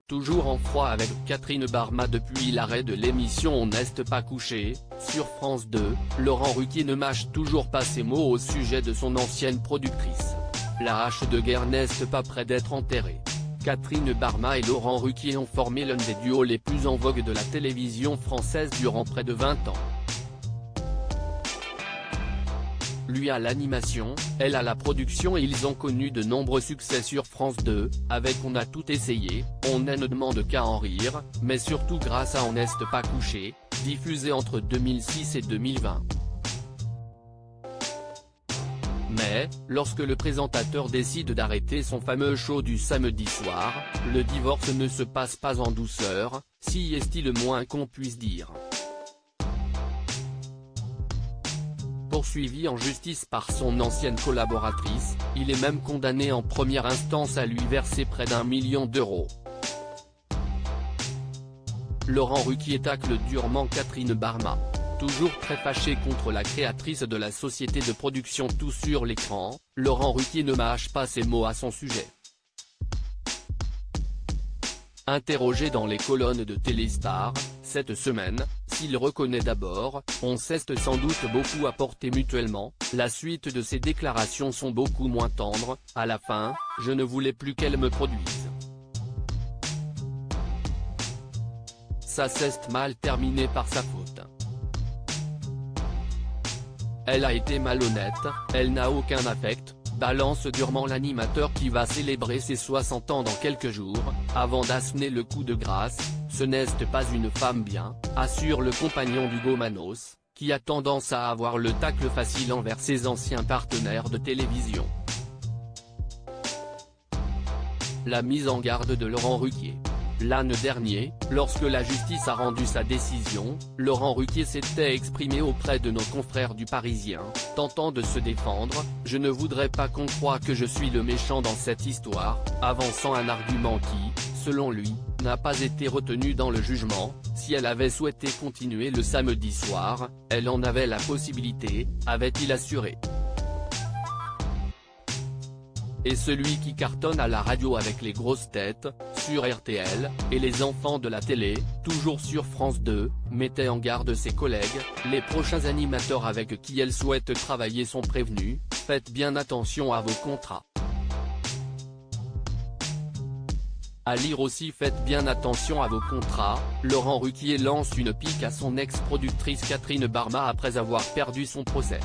Toujours en froid avec Catherine Barma depuis l'arrêt de l'émission On n'est pas couché, sur France 2, Laurent Ruquier ne mâche toujours pas ses mots au sujet de son ancienne productrice. La hache de guerre n'est pas près d'être enterrée. Catherine Barma et Laurent Ruquier ont formé l'un des duos les plus en vogue de la télévision française durant près de 20 ans. Lui à l'animation, elle à la production et ils ont connu de nombreux succès sur France 2, avec On a tout essayé, On ne demande qu'à en rire, mais surtout grâce à On n'est pas couché, diffusé entre 2006 et 2020. Mais, lorsque le présentateur décide d'arrêter son fameux show du samedi soir, le divorce ne se passe pas en douceur, si est-il le moins qu'on puisse dire. Poursuivi en justice par son ancienne collaboratrice, il est même condamné en première instance à lui verser près d'1 million d'euros. Laurent Ruquier tacle durement Catherine Barma. Toujours très fâché contre la créatrice de la société de production Tout sur l'écran, Laurent Ruquier ne mâche pas ses mots à son sujet. Interrogé dans les colonnes de Téléstar, cette semaine, s'il reconnaît d'abord, on s'est sans doute beaucoup apporté mutuellement, la suite de ses déclarations sont beaucoup moins tendres, à la fin, je ne voulais plus qu'elle me produise. Ça s'est mal terminé par sa faute. Elle a été malhonnête, elle n'a aucun affect, balance durement l'animateur qui va célébrer ses 60 ans dans quelques jours, avant d'assener le coup de grâce. Ce n'est pas une femme bien, assure le compagnon d'Hugo Manos, qui a tendance à avoir le tacle facile envers ses anciens partenaires de télévision. La mise en garde de Laurent Ruquier. L'an dernier, lorsque la justice a rendu sa décision, Laurent Ruquier s'était exprimé auprès de nos confrères du Parisien, tentant de se défendre « Je ne voudrais pas qu'on croie que je suis le méchant dans cette histoire », avançant un argument qui, selon lui, n'a pas été retenu dans le jugement. Si elle avait souhaité continuer le samedi soir, elle en avait la possibilité, avait-il assuré. Et celui qui cartonne à la radio avec les grosses têtes, sur RTL, et les enfants de la télé, toujours sur France 2, mettait en garde ses collègues, les prochains animateurs avec qui elle souhaite travailler sont prévenus, faites bien attention à vos contrats. À lire aussi faites bien attention à vos contrats, Laurent Ruquier lance une pique à son ex-productrice Catherine Barma après avoir perdu son procès.